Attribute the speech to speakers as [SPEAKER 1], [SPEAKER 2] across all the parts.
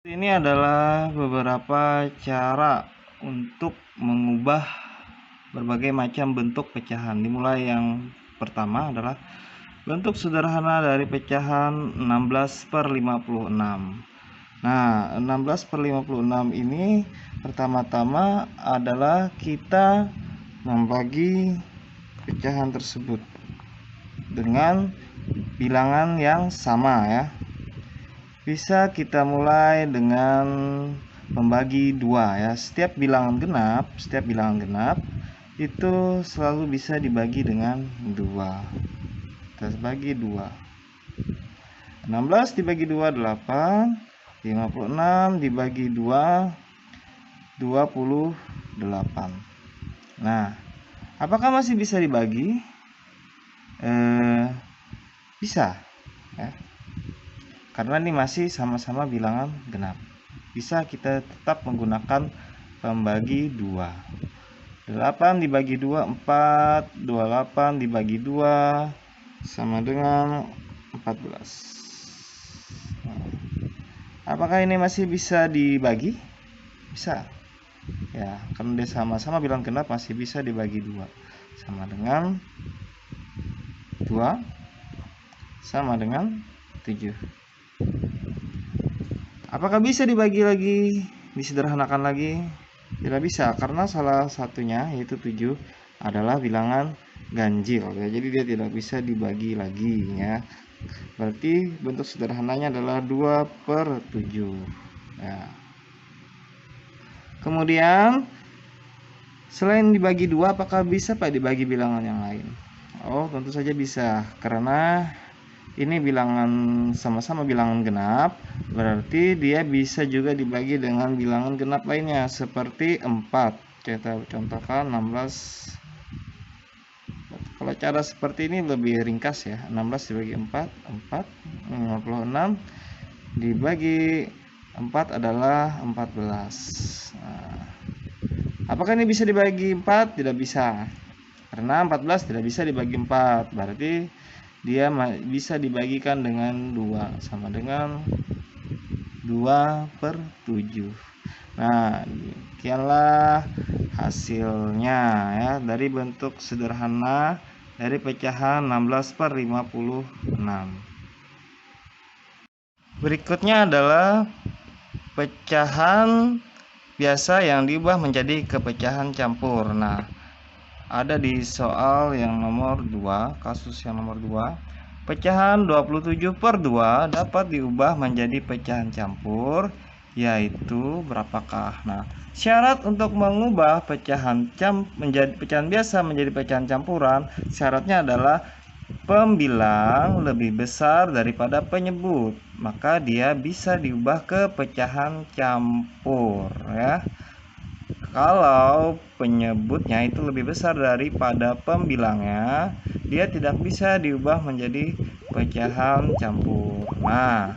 [SPEAKER 1] Ini adalah beberapa cara untuk mengubah berbagai macam bentuk pecahan. Dimulai yang pertama adalah bentuk sederhana dari pecahan 16/56. Nah, 16/56 ini pertama-tama adalah kita membagi pecahan tersebut dengan bilangan yang sama ya. Bisa kita mulai dengan membagi dua ya. Setiap bilangan genap itu selalu bisa dibagi dengan dua. Kita bagi dua. 16 dibagi 2 8, 56 dibagi 2 28. Nah, apakah masih bisa dibagi? Bisa ya. Karena ini masih sama-sama bilangan genap. Bisa kita tetap menggunakan pembagi 2. 8 dibagi 2 4, 28 dibagi 2 sama dengan 14. Apakah ini masih bisa dibagi? Bisa. Ya, karena dia sama-sama bilangan genap masih bisa dibagi 2. Sama dengan 2 sama dengan 7. Apakah bisa dibagi lagi, disederhanakan lagi? Tidak bisa, karena salah satunya yaitu 7 adalah bilangan ganjil ya. Jadi dia tidak bisa dibagi lagi ya. Berarti bentuk sederhananya adalah 2/7 ya. Kemudian selain dibagi 2, apakah bisa Pak dibagi bilangan yang lain? Oh, tentu saja bisa, karena ini bilangan sama-sama bilangan genap, berarti dia bisa juga dibagi dengan bilangan genap lainnya seperti 4. Kita contohkan 16. Kalau cara seperti ini lebih ringkas ya. 16 dibagi 4, 56 dibagi 4 adalah 14. Nah, apakah ini bisa dibagi 4? Tidak bisa. Karena 14 tidak bisa dibagi 4, berarti dia bisa dibagikan dengan 2, sama dengan 2/7. Nah, demikianlah hasilnya ya dari bentuk sederhana dari pecahan 16/56. Berikutnya adalah pecahan biasa yang diubah menjadi kepecahan campur. Nah, ada di soal yang nomor 2, kasus yang nomor 2. Pecahan 27/2 dapat diubah menjadi pecahan campur, yaitu berapakah? Nah, syarat untuk mengubah pecahan biasa menjadi pecahan campuran, syaratnya adalah pembilang lebih besar daripada penyebut, maka dia bisa diubah ke pecahan campur ya. Kalau penyebutnya itu lebih besar daripada pembilangnya, dia tidak bisa diubah menjadi pecahan campur. Nah,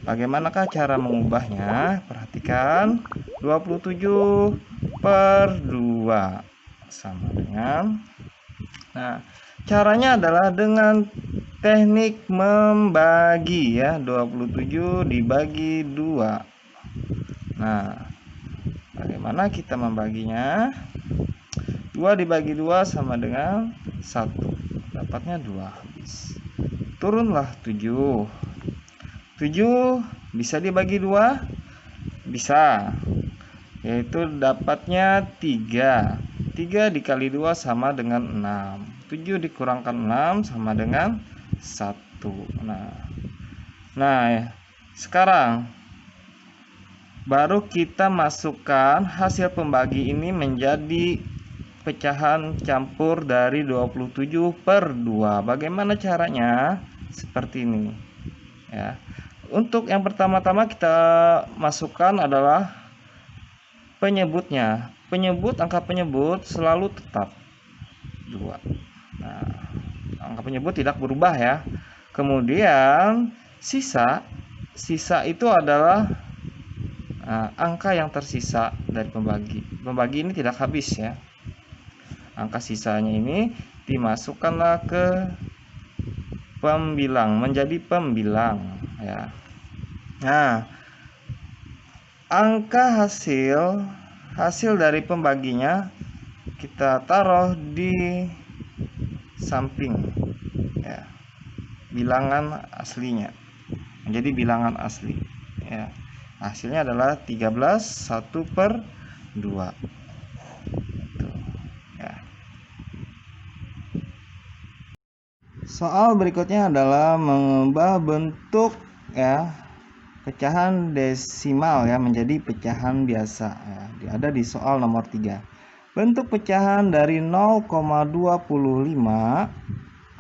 [SPEAKER 1] bagaimanakah cara mengubahnya? Perhatikan, 27/2 sama dengan. Nah, caranya adalah dengan teknik membagi ya, 27 dibagi 2. Nah, bagaimana kita membaginya? 2 dibagi 2 sama dengan 1. Dapatnya 2 habis. Turunlah 7. 7 bisa dibagi 2? Bisa. Yaitu dapatnya 3. 3 dikali 2 sama dengan 6. 7 dikurangkan 6 sama dengan 1. Nah, sekarang baru kita masukkan hasil pembagi ini menjadi pecahan campur dari 27/2. Bagaimana caranya? Seperti ini ya. Untuk yang pertama-tama kita masukkan adalah penyebutnya. Angka penyebut selalu tetap 2. Nah, angka penyebut tidak berubah ya. Kemudian sisa itu adalah angka yang tersisa dari pembagi. Pembagi ini tidak habis ya. Angka sisanya ini dimasukkanlah ke pembilang, menjadi pembilang ya. Nah, angka hasil dari pembaginya kita taruh di samping ya, bilangan aslinya menjadi bilangan asli ya. Hasilnya adalah 13 1/2 itu ya. Soal berikutnya adalah mengubah bentuk ya pecahan desimal ya menjadi pecahan biasa ya. Ada di soal nomor 3. Bentuk pecahan dari 0,25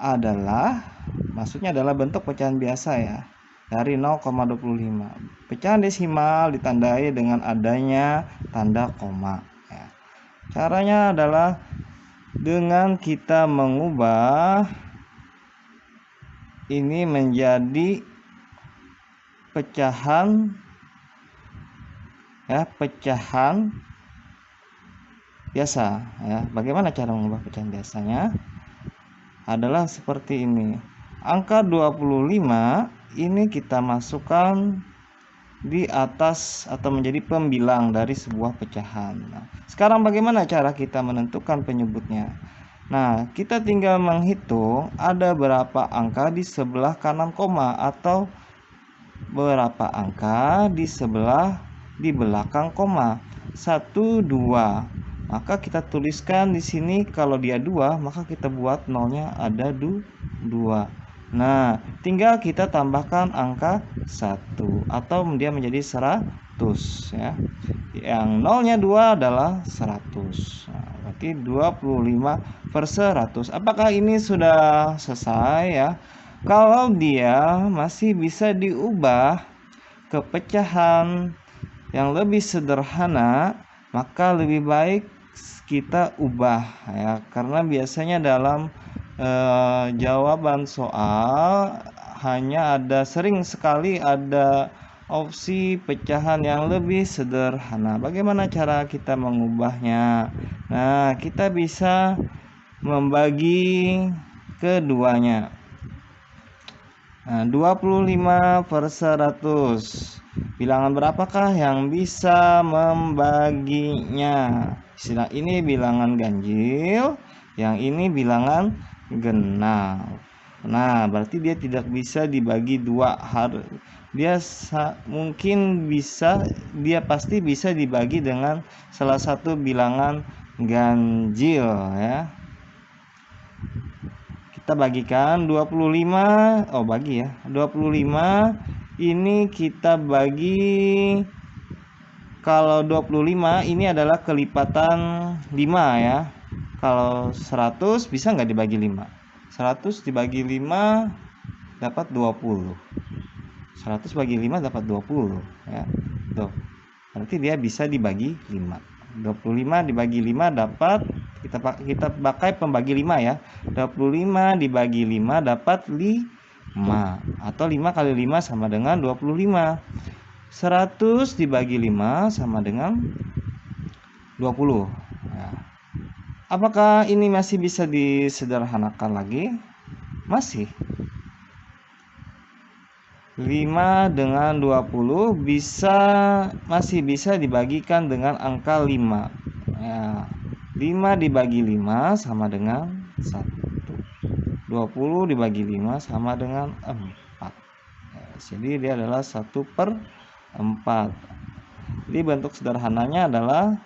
[SPEAKER 1] adalah, maksudnya adalah bentuk pecahan biasa ya, dari 0,25. Pecahan desimal ditandai dengan adanya tanda koma ya. Caranya adalah dengan kita mengubah ini menjadi pecahan ya, pecahan biasa ya. Bagaimana cara mengubah pecahan biasanya? Adalah seperti ini. Angka 25 ini kita masukkan di atas atau menjadi pembilang dari sebuah pecahan. Nah, sekarang bagaimana cara kita menentukan penyebutnya? Nah, kita tinggal menghitung ada berapa angka di sebelah kanan koma atau berapa angka di belakang koma. 1, 2. Maka kita tuliskan di sini kalau dia 2, maka kita buat nolnya ada 2. Nah, tinggal kita tambahkan angka 1 atau dia menjadi 100 ya. Yang nolnya 2 adalah 100. Nah, berarti 25/100. Apakah ini sudah selesai ya? Kalau dia masih bisa diubah ke pecahan yang lebih sederhana, maka lebih baik kita ubah ya, karena biasanya dalam jawaban soal hanya sering sekali ada opsi pecahan yang lebih sederhana. Bagaimana cara kita mengubahnya? Nah, kita bisa membagi keduanya. Nah, 25/100. Bilangan berapakah yang bisa membaginya? Istilah ini bilangan ganjil, yang ini bilangan genap. Nah, berarti dia tidak bisa dibagi 2. Dia pasti bisa dibagi dengan salah satu bilangan ganjil ya. Kita bagikan 25, bagi ya. 25 ini kita bagi, kalau 25 ini adalah kelipatan 5 ya. Kalau 100 bisa nggak dibagi 5? 100 dibagi 5 dapat 20. 100 bagi 5 dapat 20 ya. Tuh. Berarti dia bisa dibagi 5. 25 dibagi 5 dapat, kita pakai pembagi 5 ya. 25 dibagi 5 dapat 5, atau 5 kali 5 sama dengan 25. 100 dibagi 5 sama dengan 20 ya. Apakah ini masih bisa disederhanakan lagi? Masih. 5 dengan 20 masih bisa dibagikan dengan angka 5 ya. 5 dibagi 5 sama dengan 1. 20 dibagi 5 sama dengan 4 ya, jadi dia adalah 1/4. Jadi bentuk sederhananya adalah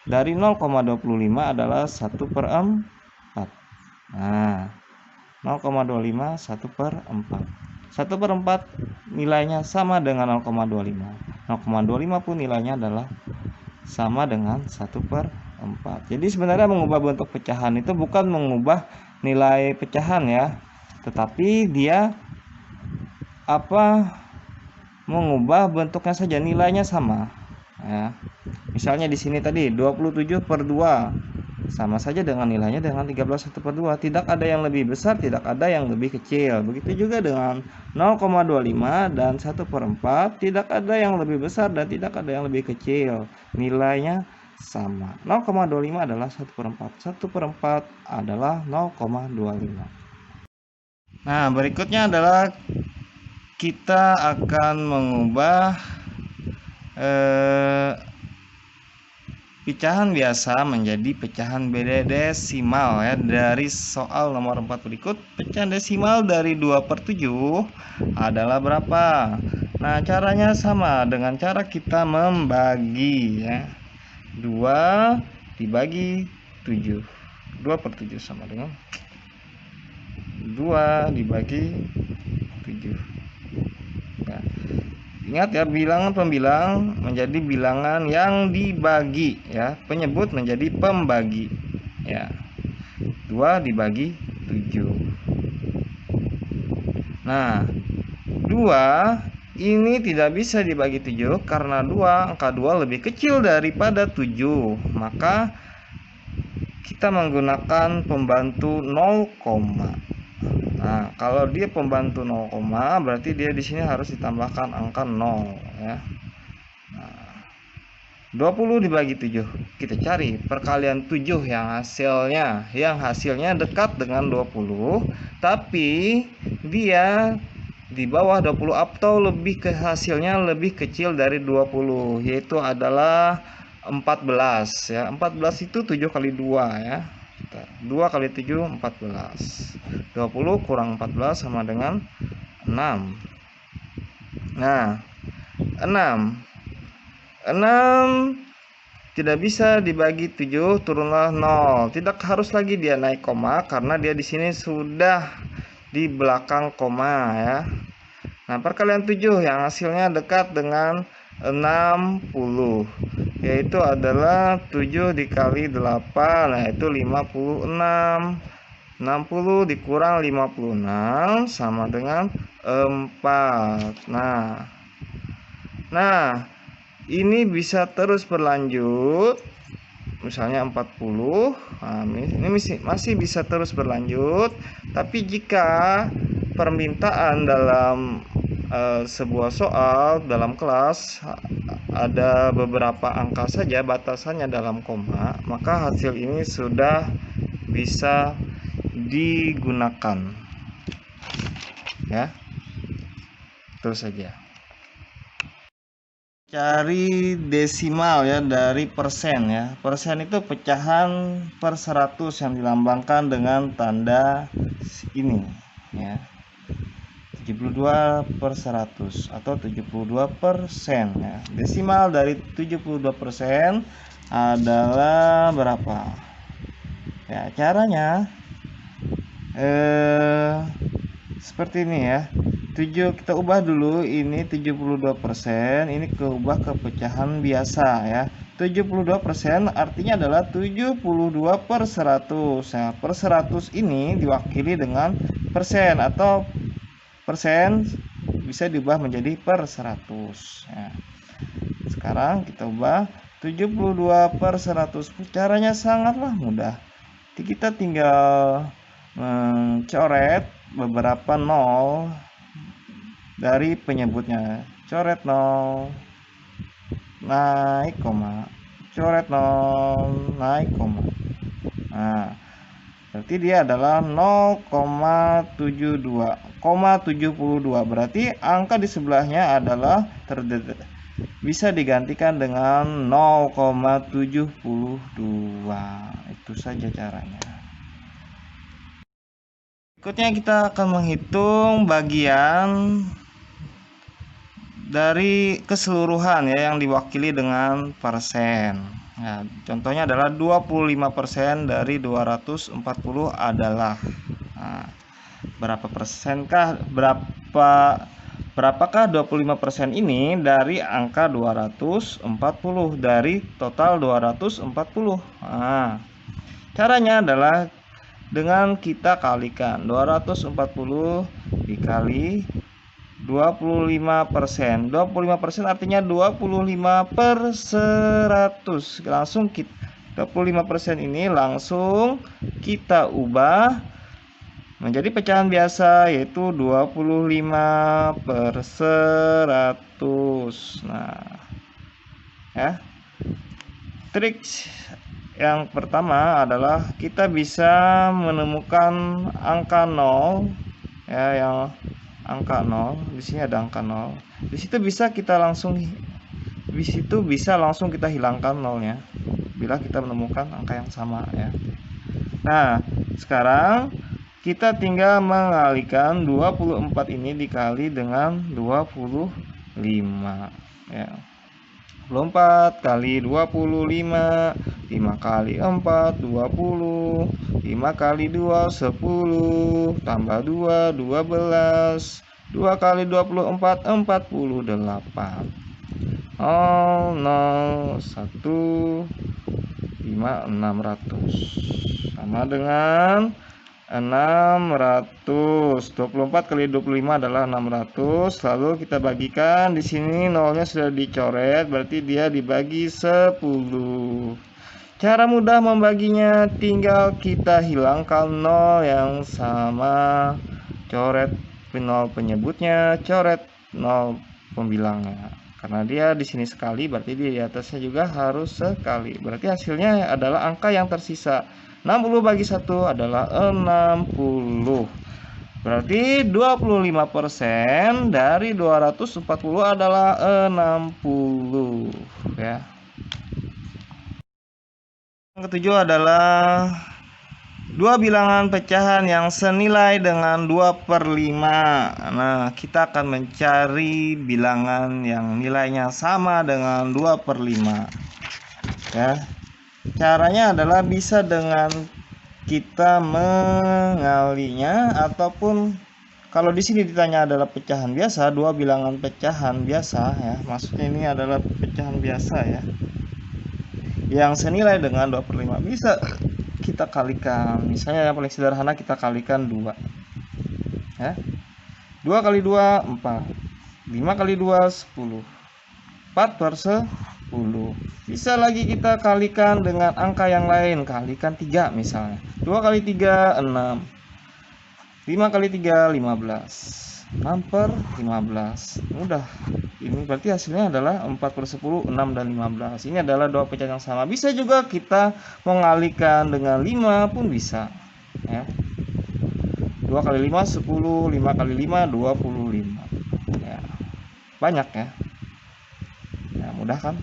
[SPEAKER 1] dari 0,25 adalah 1/4. Nah, 0,25 1/4. 1/4 nilainya sama dengan 0,25. 0,25 pun nilainya adalah sama dengan 1/4. Jadi sebenarnya mengubah bentuk pecahan itu bukan mengubah nilai pecahan ya, tetapi dia mengubah bentuknya saja, nilainya sama ya. Misalnya di sini tadi 27/2 sama saja dengan nilainya dengan 13/1/2. Tidak ada yang lebih besar, tidak ada yang lebih kecil. Begitu juga dengan 0,25 dan 1/4, tidak ada yang lebih besar dan tidak ada yang lebih kecil. Nilainya sama. 0,25 adalah 1/4. 1/4 adalah 0,25. Nah, berikutnya adalah kita akan mengubah pecahan biasa menjadi pecahan desimal ya. Dari soal nomor 4 berikut, pecahan desimal dari 2/7 adalah berapa? Nah, caranya sama dengan cara kita membagi ya. 2 dibagi 7. 2/7 sama dengan 2 dibagi 7 ya. Ingat ya, bilangan pembilang menjadi bilangan yang dibagi ya, penyebut menjadi pembagi ya. 2 dibagi 7. Nah, 2 ini tidak bisa dibagi 7 karena angka 2 lebih kecil daripada 7. Maka kita menggunakan pembantu 0, nah, kalau dia pembantu 0, berarti dia di sini harus ditambahkan angka 0 ya. Nah, 20 dibagi 7. Kita cari perkalian 7 yang hasilnya dekat dengan 20, tapi dia di bawah 20 atau lebih ke hasilnya lebih kecil dari 20, yaitu adalah 14 ya. 14 itu 7 kali 2 ya. 2 kali 7 14. 20 kurang 14 sama dengan 6. Nah, 6 tidak bisa dibagi 7, turunlah 0. Tidak harus lagi dia naik koma karena dia di sini sudah di belakang koma ya. Nah, perkalian 7 yang hasilnya dekat dengan 60, yaitu adalah 7 dikali 8, nah itu 56. 60 dikurang 56 sama dengan 4. Nah, ini bisa terus berlanjut. Misalnya 40. Nah, ini masih bisa terus berlanjut. Tapi jika permintaan dalam sebuah soal dalam kelas ada beberapa angka saja batasannya dalam koma, maka hasil ini sudah bisa digunakan ya. Itu saja. Cari desimal ya dari persen ya. Persen itu pecahan per 100 yang dilambangkan dengan tanda ini ya. 72/100 atau 72% ya. Desimal dari 72% adalah berapa? Ya, caranya seperti ini ya. 7 kita ubah dulu, ini 72%, ini keubah ke pecahan biasa ya. 72% artinya adalah 72/100. Nah, per 100 ini diwakili dengan persen atau persen bisa diubah menjadi per 100 ya. Sekarang kita ubah 72/100. Caranya sangatlah mudah. Kita tinggal mencoret beberapa nol dari penyebutnya. Coret 0, naik koma, coret 0, naik koma. Nah, berarti dia adalah 0,72. Berarti angka di sebelahnya adalah bisa digantikan dengan 0,72. Itu saja caranya. Berikutnya kita akan menghitung bagian dari keseluruhan ya yang diwakili dengan persen. Nah, contohnya adalah 25% dari 240 adalah berapa persenkah, berapakah 25% ini dari angka 240 dari total 240. Nah, caranya adalah dengan kita kalikan 240 dikali 25%. 25% artinya 25/100. Langsung 25% ini langsung kita ubah menjadi pecahan biasa, yaitu 25/100. Nah, ya. Trik yang pertama adalah kita bisa menemukan angka 0 ya, yang angka 0. Di sini ada angka 0. Di situ bisa langsung kita hilangkan nolnya. bila kita menemukan angka yang sama ya. Nah, sekarang kita tinggal mengalihkan 24 ini dikali dengan 25 ya. 24 kali 25, 5 kali 4 20, 5 kali 2 10, tambah 2 12, 2 kali 24 48. 0 0 1 5 600 sama dengan 600. 24 kali 25 adalah 600. Lalu kita bagikan, di sini nolnya sudah dicoret, berarti dia dibagi 10. Cara mudah membaginya tinggal kita hilangkan nol yang sama, coret nol penyebutnya, coret nol pembilangnya. Karena dia di sini sekali, berarti di atasnya juga harus sekali. Berarti hasilnya adalah angka yang tersisa. 60 bagi 1 adalah 60. Berarti 25% dari 240 adalah 60 ya. Yang ketujuh adalah dua bilangan pecahan yang senilai dengan 2/5. Nah, kita akan mencari bilangan yang nilainya sama dengan 2/5 ya. Caranya adalah bisa dengan kita mengalinya, ataupun kalau di sini ditanya adalah pecahan biasa, dua bilangan pecahan biasa ya. Maksudnya ini adalah pecahan biasa ya, yang senilai dengan 2/5, bisa kita kalikan. Misalnya yang paling sederhana kita kalikan 2 ya. 2 kali 2 4, 5 kali 2 10, 4/10. Bisa lagi kita kalikan dengan angka yang lain, kalikan 3 misalnya. 2 kali 3 6, 5 kali 3 15, 6/15. Mudah. Ini berarti hasilnya adalah 4/10, 6 dan 15. Ini adalah dua pecahan yang sama. Bisa juga kita mengalihkan dengan 5 pun bisa ya. 2 kali 5 10, 5 kali 5 25 ya. Banyak ya. Ya, mudah kan?